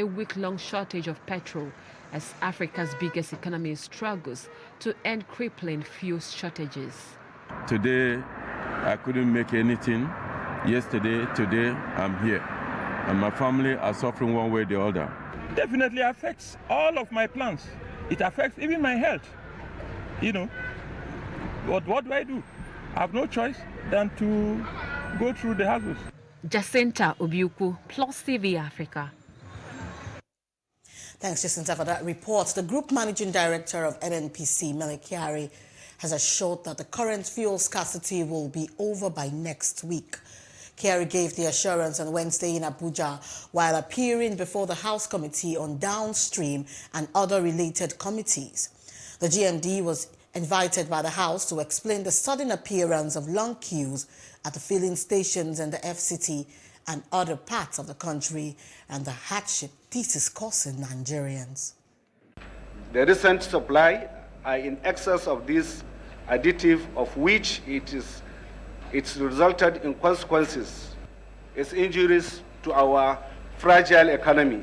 a week-long shortage of petrol as Africa's biggest economy struggles to end crippling fuel shortages. Today, I couldn't make anything. Yesterday, today, I'm here. And my family are suffering one way or the other. Definitely affects all of my plans. It affects even my health, But what do? I have no choice than to go through the hassles. Jacinta Obiuku, PlusTvAfrica. Thanks, Jacinta, for that report. The Group Managing Director of NNPC, Kyari, has assured that the current fuel scarcity will be over by next week. Kyari gave the assurance on Wednesday in Abuja while appearing before the House Committee on Downstream and other related committees. The GMD was invited by the House to explain the sudden appearance of long queues at the filling stations in the FCT and other parts of the country and the hardship this is causing Nigerians. The recent supply are in excess of this additive, of which it's resulted in consequences, its injuries to our fragile economy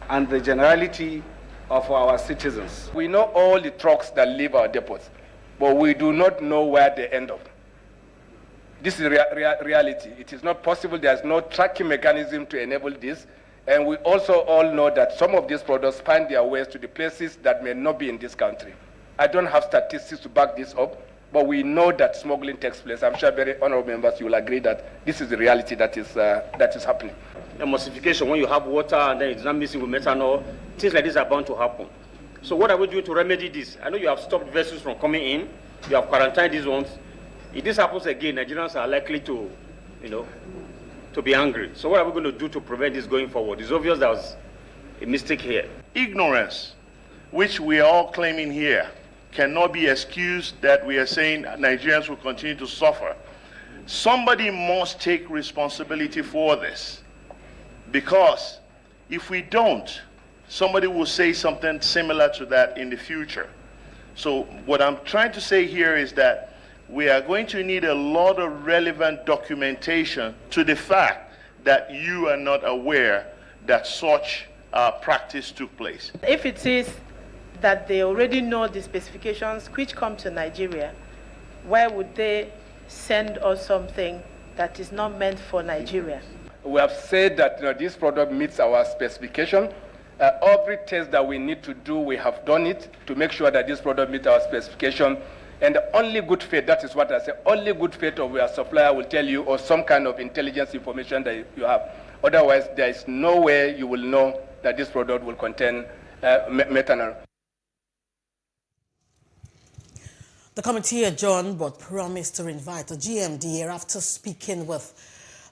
and the generality of our citizens. We know all the trucks that leave our depots, but we do not know where they end up. This is reality. It is not possible. There's no tracking mechanism to enable this. And we also all know that some of these products find their ways to the places that may not be in this country. I don't have statistics to back this up, but we know that smuggling takes place. I'm sure very honorable members, you will agree that this is the reality that is happening. Emulsification, when you have water and then it's not mixing with methanol, things like this are bound to happen. So what are we doing to remedy this? I know you have stopped vessels from coming in. You have quarantined these ones. If this happens again, Nigerians are likely to, to be angry. So what are we going to do to prevent this going forward? It's obvious there was a mistake here. Ignorance, which we are all claiming here, cannot be excused that we are saying Nigerians will continue to suffer. Somebody must take responsibility for this, because if we don't, somebody will say something similar to that in the future. So what I'm trying to say here is that we are going to need a lot of relevant documentation to the fact that you are not aware that such practice took place. If it is that they already know the specifications which come to Nigeria, why would they send us something that is not meant for Nigeria? We have said that this product meets our specification. Every test that we need to do, we have done it to make sure that this product meets our specification. And the only good faith, that is what I say, only good faith of your supplier will tell you, or some kind of intelligence information that you have. Otherwise, there is no way you will know that this product will contain methanol. The committee adjourned but promised to invite the GMD after speaking with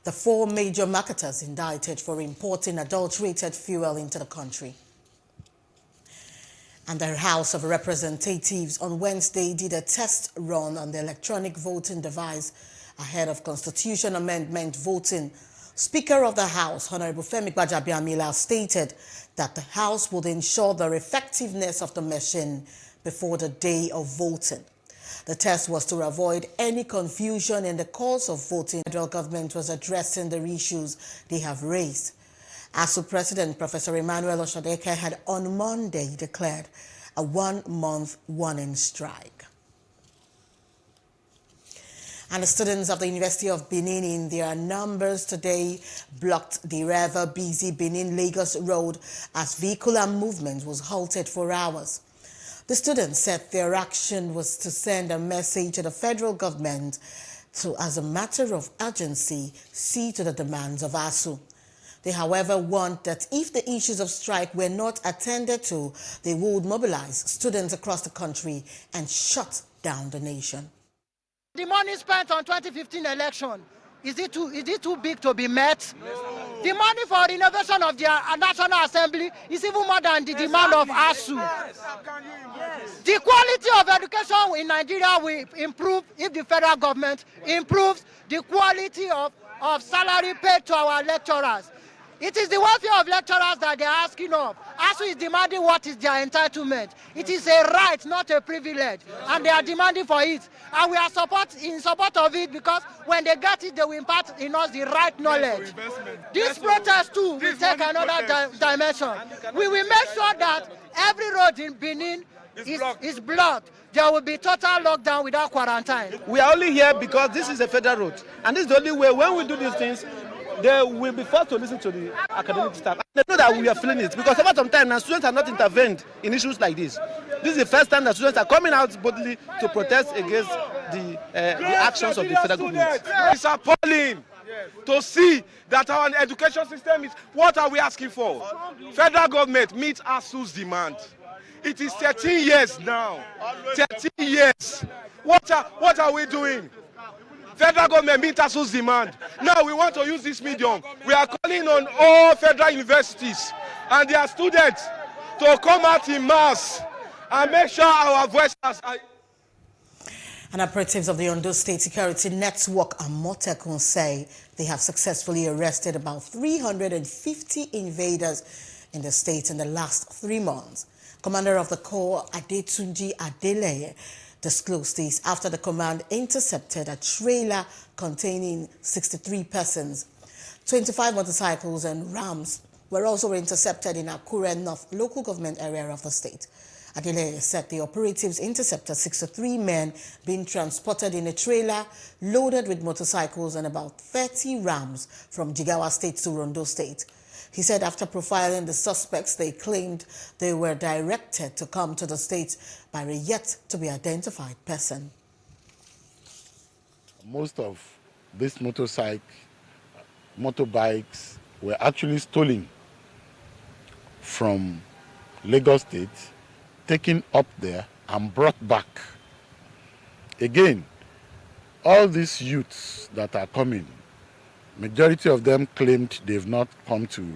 the 4 major marketers indicted for importing adulterated fuel into the country. And the House of Representatives on Wednesday did a test run on the electronic voting device ahead of Constitution Amendment voting. Speaker of the House, Honorable Femi Gbajabiamila, stated that the House would ensure the effectiveness of the machine before the day of voting. The test was to avoid any confusion in the course of voting. The federal government was addressing the issues they have raised. ASU President Professor Emmanuel Oshodeke had on Monday declared a 1-month warning strike. And the students of the University of Benin in their numbers today blocked the ever busy Benin-Lagos road as vehicular movement was halted for hours. The students said their action was to send a message to the federal government to, as a matter of urgency, see to the demands of ASU. They, however, want that if the issues of strike were not attended to, they would mobilize students across the country and shut down the nation. The money spent on 2015 election, is it too big to be met? No. The money for renovation of the National Assembly is even more than the demand of ASU. Yes. The quality of education in Nigeria will improve if the federal government improves the quality of salary paid to our lecturers. It is the welfare of lecturers that they're asking of. ASU is demanding what is their entitlement. It is a right, not a privilege, and they are demanding for it. And we are in support of it because when they get it, they will impart in us the right knowledge. This protest too will take another dimension. We will make sure that every road in Benin is blocked. There will be total lockdown without quarantine. We are only here because this is a federal road, and this is the only way. When we do these things, they will be forced to listen to the academic staff. They know that we are feeling it because over some time now students have not intervened in issues like this. This is the first time that students are coming out boldly to protest against the actions of the federal government. It's appalling to see that our education system is. What are we asking for? Federal government meets ASU's demand. It is 13 years now. 13 years. What are we doing? Federal government meets ASU's demand. Now we want to use this medium. We are calling on all federal universities and their students to come out in mass and make sure our voices are... And operatives of the Ondo State Security Network, Amotekun, say they have successfully arrested about 350 invaders in the state in the last 3 months. Commander of the Corps, Adetunji Adeleye, disclosed this after the command intercepted a trailer containing 63 persons. 25 motorcycles and rams were also intercepted in Akure North local government area of the state. Adeleye said the operatives intercepted 63 men being transported in a trailer loaded with motorcycles and about 30 rams from Jigawa State to Ondo State. He said after profiling the suspects, they claimed they were directed to come to the state by a yet-to-be-identified person. Most of these motorbikes were actually stolen from Lagos State, taken up there and brought back. Again, all these youths that are coming, majority of them claimed they've not come to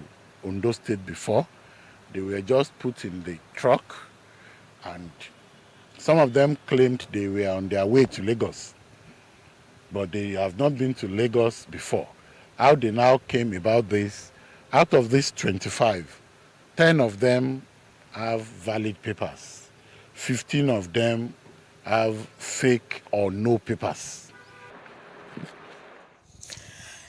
Ondo State before. They were just put in the truck, and some of them claimed they were on their way to Lagos, but they have not been to Lagos before. How they now came about this, out of these 25, 10 of them have valid papers. 15 of them have fake or no papers.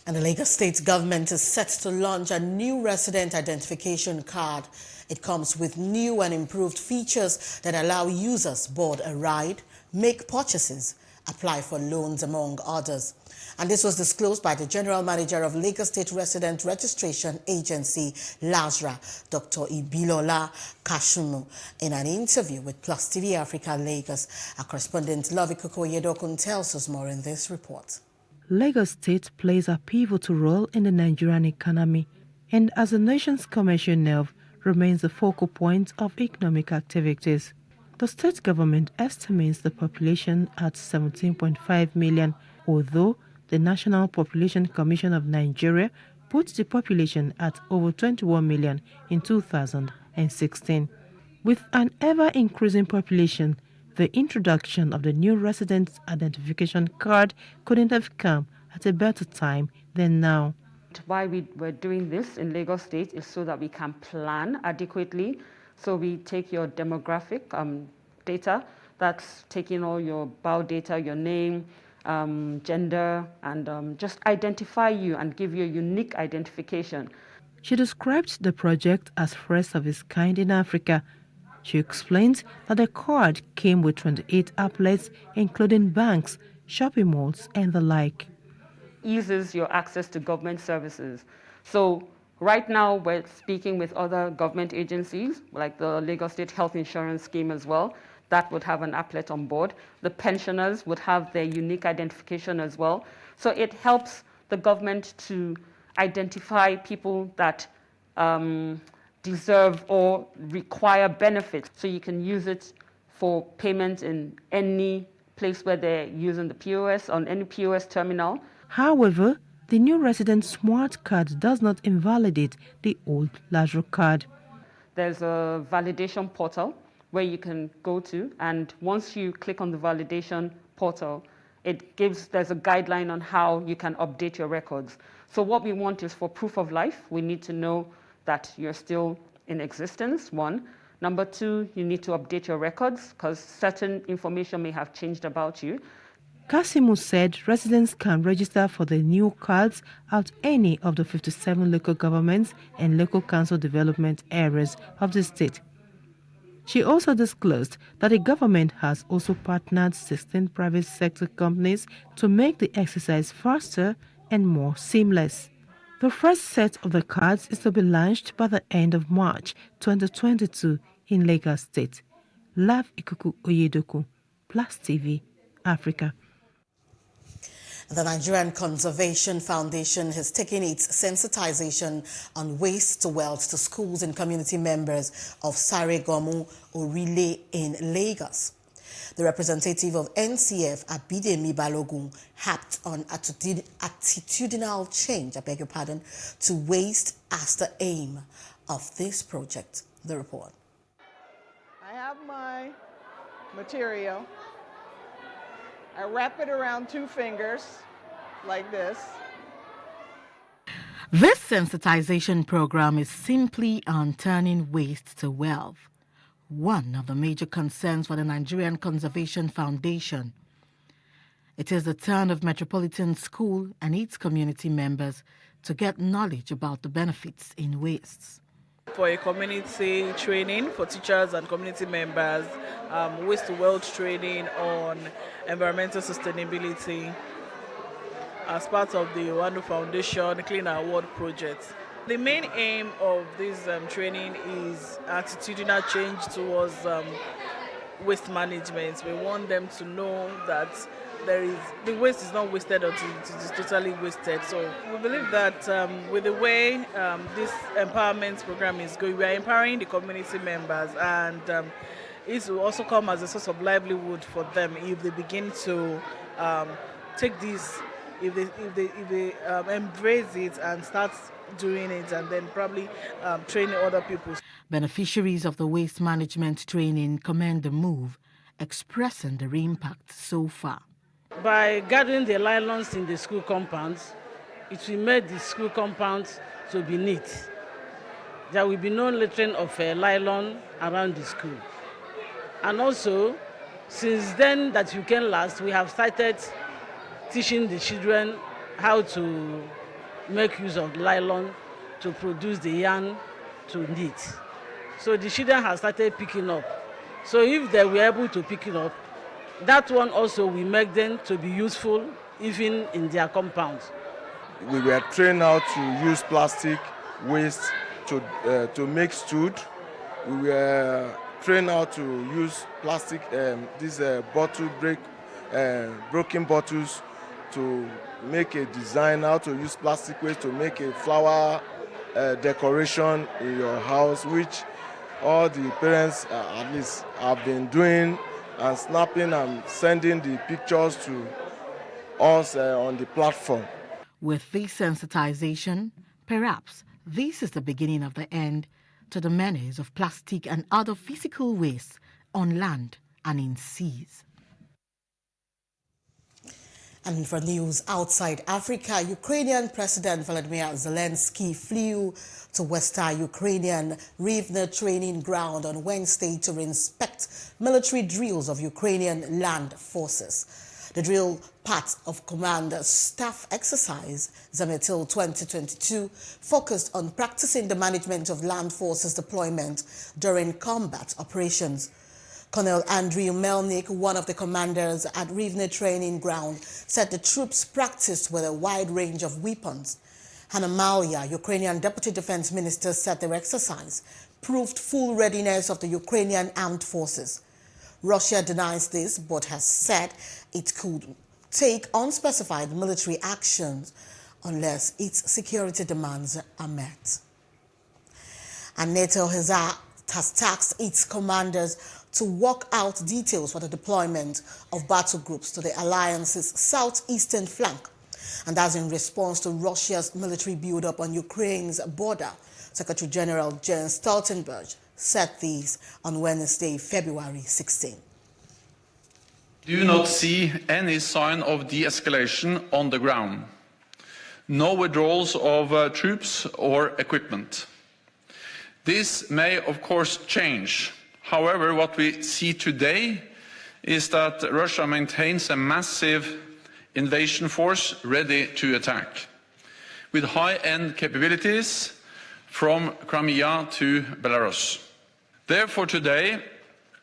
And the Lagos State government is set to launch a new resident identification card. It comes with new and improved features that allow users board a ride, make purchases, apply for loans, among others. And this was disclosed by the General Manager of Lagos State Resident Registration Agency, LASRA, Dr. Ibilola Kashumu, in an interview with PlusTvAfrica Lagos. Our correspondent Lovikuko Yedokun tells us more in this report. Lagos State plays a pivotal role in the Nigerian economy and as the nation's commercial nerve remains the focal point of economic activities. The state government estimates the population at 17.5 million, although the National Population Commission of Nigeria puts the population at over 21 million in 2016. With an ever-increasing population, the introduction of the new resident identification card couldn't have come at a better time than now. Why we're doing this in Lagos State is so that we can plan adequately. So we take your demographic data, that's taking all your bio data, your name, gender, and just identify you and give you a unique identification. She described the project as first of its kind in Africa. She explains that the card came with 28 outlets, including banks, shopping malls, and the like. Eases your access to government services. So right now we're speaking with other government agencies, like the Lagos State Health Insurance Scheme as well. That would have an applet on board. The pensioners would have their unique identification as well. So it helps the government to identify people that deserve or require benefits. So you can use it for payment in any place where they're using the POS, on any POS terminal. However, the new resident smart card does not invalidate the old LASRA card. There's a validation portal where you can go to, and once you click on the validation portal, there's a guideline on how you can update your records. So what we want is for proof of life, we need to know that you're still in existence, one. Number two, you need to update your records because certain information may have changed about you. Kasimu said residents can register for the new cards at any of the 57 local governments and local council development areas of the state. She also disclosed that the government has also partnered 16 private sector companies to make the exercise faster and more seamless. The first set of the cards is to be launched by the end of March 2022 in Lagos State. Love Ikuku Oyedoku, Plus TV, Africa. The Nigerian Conservation Foundation has taken its sensitization on waste to wealth to schools and community members of Saregomu Orile in Lagos. The representative of NCF, Abidemi Balogun, harped on attitudinal change, to waste as the aim of this project. The report. I have my material. I wrap it around 2 fingers like this. This sensitization program is simply on turning waste to wealth, one of the major concerns for the Nigerian Conservation Foundation. It is the turn of Metropolitan School and its community members to get knowledge about the benefits in wastes. For a community training for teachers and community members, waste to wealth training on environmental sustainability as part of the Wando Foundation Clean Our World project. The main aim of this training is attitudinal change towards waste management. We want them to know that the waste is not wasted until it is totally wasted. So we believe that with the way this empowerment program is going, we are empowering the community members, and it will also come as a source of livelihood for them if they begin to take this, if they embrace it and start doing it, and then probably training other people. Beneficiaries of the waste management training commend the move, expressing their impact so far. By gathering the nylons in the school compounds, it will make the school compounds to be neat. There will be no littering of nylon around the school. And also, since then that you can last, we have started teaching the children how to make use of nylon to produce the yarn to knit. So the children have started picking up. So if they were able to pick it up, that one also will make them to be useful even in their compounds. We were trained how to use plastic waste to make stood. We were trained how to use plastic, these broken bottles to make a design, how to use plastic waste to make a flower decoration in your house, which all the parents at least have been doing and snapping and sending the pictures to us on the platform. With this sensitization, perhaps this is the beginning of the end to the menace of plastic and other physical waste on land and in seas. And for news outside Africa, Ukrainian President Volodymyr Zelensky flew to Western Ukrainian Rivne training ground on Wednesday to inspect military drills of Ukrainian land forces. The drill, part of Command Staff Exercise Zametil 2022, focused on practicing the management of land forces deployment during combat operations. Colonel Andriy Melnik, one of the commanders at Rivne Training Ground, said the troops practiced with a wide range of weapons. Hanna Malia, Ukrainian Deputy Defense Minister, said their exercise proved full readiness of the Ukrainian armed forces. Russia denies this, but has said it could take unspecified military actions unless its security demands are met. And NATO has tasked its commanders to work out details for the deployment of battle groups to the alliance's southeastern flank. And that's in response to Russia's military buildup on Ukraine's border. Secretary General Jens Stoltenberg. said these on Wednesday, February 16. Do not see any sign of de-escalation on the ground. No withdrawals of troops or equipment. This may, of course, change. However, what we see today is that Russia maintains a massive invasion force ready to attack, with high-end capabilities from Crimea to Belarus. Therefore, today,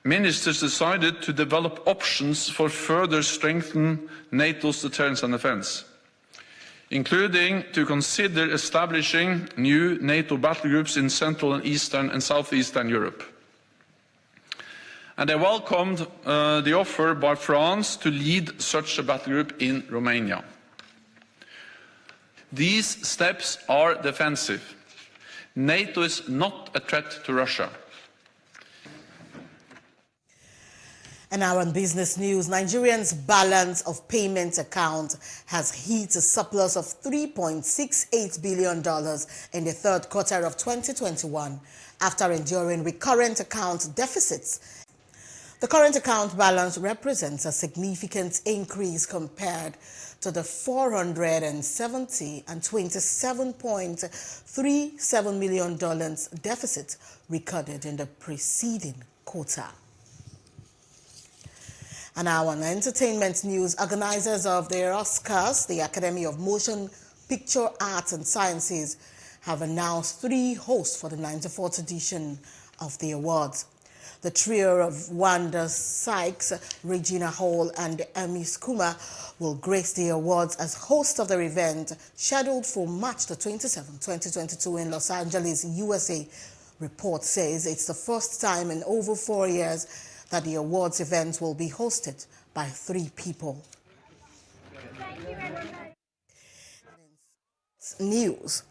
ministers decided to develop options for further strengthen NATO's deterrence and defence, including to consider establishing new NATO battle groups in Central and Eastern and Southeastern Europe. And I welcomed the offer by France to lead such a battle group in Romania. These steps are defensive. NATO is not a threat to Russia. And now on business news, Nigerians' balance of payment account has hit a surplus of $3.68 billion in the third quarter of 2021 after enduring recurrent account deficits. The current account balance represents a significant increase compared to the $470.27 million deficit recorded in the preceding quarter. And now on entertainment news, organizers of the Oscars, the Academy of Motion Picture Arts and Sciences, have announced 3 hosts for the 94th edition of the awards. The trio of Wanda Sykes, Regina Hall, and Amy Skuma will grace the awards as hosts of the event, scheduled for March the 27th, 2022 in Los Angeles, USA. Report says it's the first time in over 4 years that the awards event will be hosted by 3 people. News.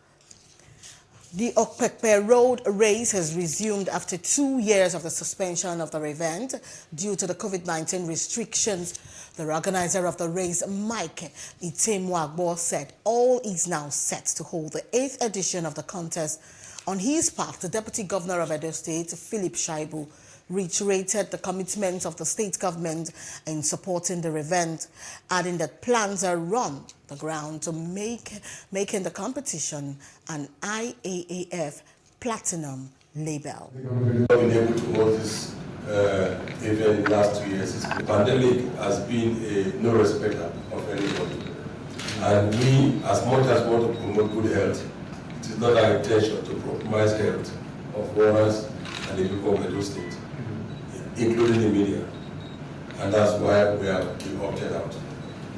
The Okpekpe Road race has resumed after 2 years of the suspension of the event due to the COVID-19 restrictions. The organizer of the race, Mike Itemwagbo, said all is now set to hold the 8th edition of the contest. On his part, the Deputy Governor of Edo State, Philip Shaibu, reiterated the commitment of the state government in supporting the event, adding that plans are on the ground to making the competition an IAAF Platinum label. We have been able to hold this event in the last 2 years. The pandemic has been a no respecter of anybody. And we, as much as we want to promote good health, it is not our intention to compromise health of owners and the people of Edo State, including the media. And that's why we have been opted out.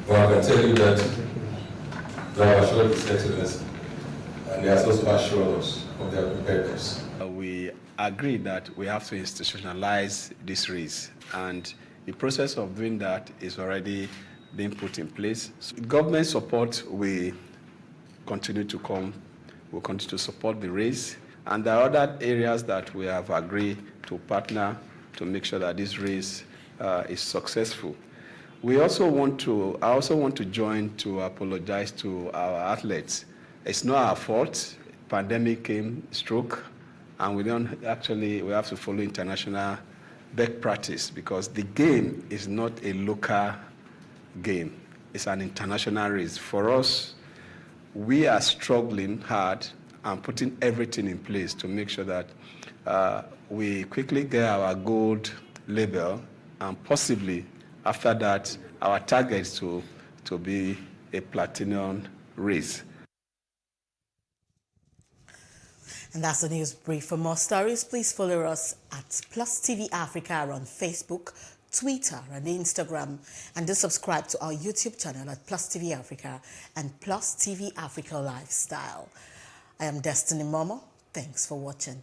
But I can tell you that they have assured His Excellency, and they have also assured us of their preparedness. We agree that we have to institutionalize this race, and the process of doing that is already being put in place. So government support will continue to come. We'll continue to support the race, and there are other areas that we have agreed to partner to make sure that this race is successful. I also want to join to apologize to our athletes. It's not our fault. Pandemic came, stroke, and we have to follow international best practice, because the game is not a local game. It's an international race. For us, we are struggling hard and putting everything in place to make sure that we quickly get our gold label, and possibly after that, our target is to be a platinum race. And that's the news brief. For more stories, please follow us at PlusTvAfrica on Facebook, Twitter, and Instagram, and do subscribe to our YouTube channel at PlusTvAfrica and PlusTvAfrica Lifestyle. I am Destiny Momo. Thanks for watching.